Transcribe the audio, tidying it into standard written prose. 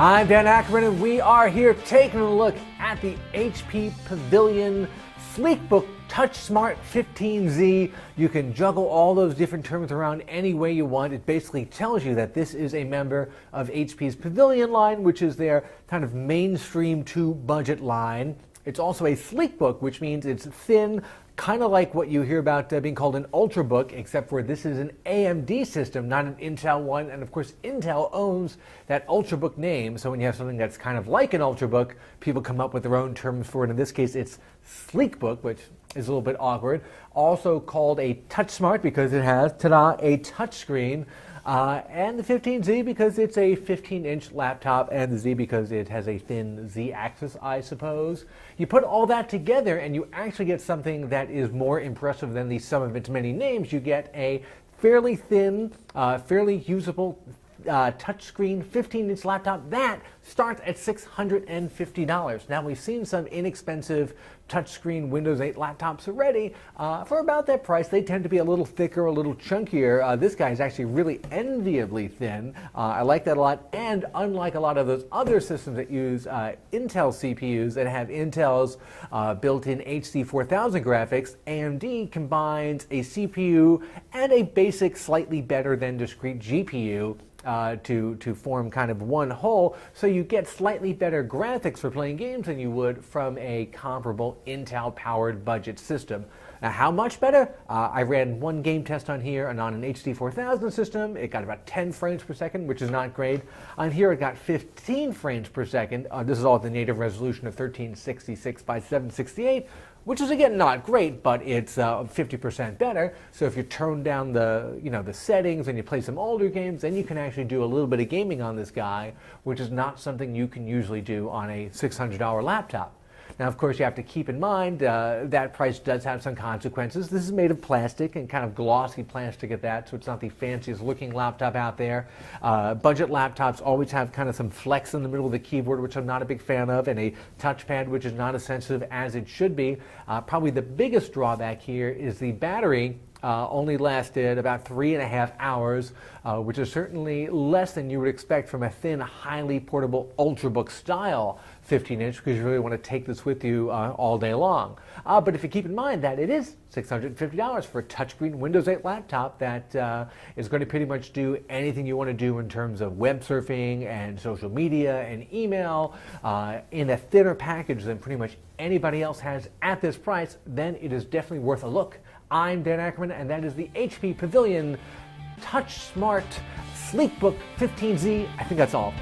I'm Dan Ackerman, and we are here taking a look at the HP Pavilion Sleekbook TouchSmart 15Z. You can juggle all those different terms around any way you want. It basically tells you that this is a member of HP's Pavilion line, which is their kind of mainstream to budget line. It's also a Sleekbook, which means it's thin, kind of like what you hear about being called an Ultrabook, except for this is an AMD system, not an Intel one. And of course, Intel owns that Ultrabook name. So when you have something that's kind of like an Ultrabook, people come up with their own terms for it. In this case, it's Sleekbook, which is a little bit awkward. Also called a TouchSmart because it has, ta-da, a touchscreen. And the 15Z because it's a 15-inch laptop, and the Z because it has a thin Z-axis, I suppose. You put all that together and you actually get something that is more impressive than the sum of its many names. You get a fairly thin, fairly usable touchscreen 15-inch laptop that starts at $650. Now, we've seen some inexpensive touchscreen Windows 8 laptops already for about that price. They tend to be a little thicker, a little chunkier. This guy is actually really enviably thin. I like that a lot, and unlike a lot of those other systems that use Intel CPUs that have Intel's built-in HD 4000 graphics, AMD combines a CPU and a basic, slightly better than discrete GPU to form kind of one whole, so you get slightly better graphics for playing games than you would from a comparable Intel-powered budget system. Now, how much better? I ran one game test on here and on an HD 4000 system. It got about 10 frames per second, which is not great. On here, it got 15 frames per second. This is all at the native resolution of 1366 by 768, which is, again, not great, but it's 50% better. So if you turn down the settings and you play some older games, then you can actually do a little bit of gaming on this guy, which is not something you can usually do on a $600 laptop. Now, of course, you have to keep in mind that price does have some consequences. This is made of plastic and kind of glossy plastic at that, so it's not the fanciest looking laptop out there. Budget laptops always have kind of some flex in the middle of the keyboard, which I'm not a big fan of, and a touchpad, which is not as sensitive as it should be. Probably the biggest drawback here is the battery. Only lasted about 3.5 hours, which is certainly less than you would expect from a thin, highly portable Ultrabook style 15-inch, because you really want to take this with you all day long. But if you keep in mind that it is $650 for a touchscreen Windows 8 laptop that is going to pretty much do anything you want to do in terms of web surfing and social media and email in a thinner package than pretty much anybody else has at this price, then it is definitely worth a look. I'm Dan Ackerman, and that is the HP Pavilion TouchSmart Sleekbook 15Z. I think that's all.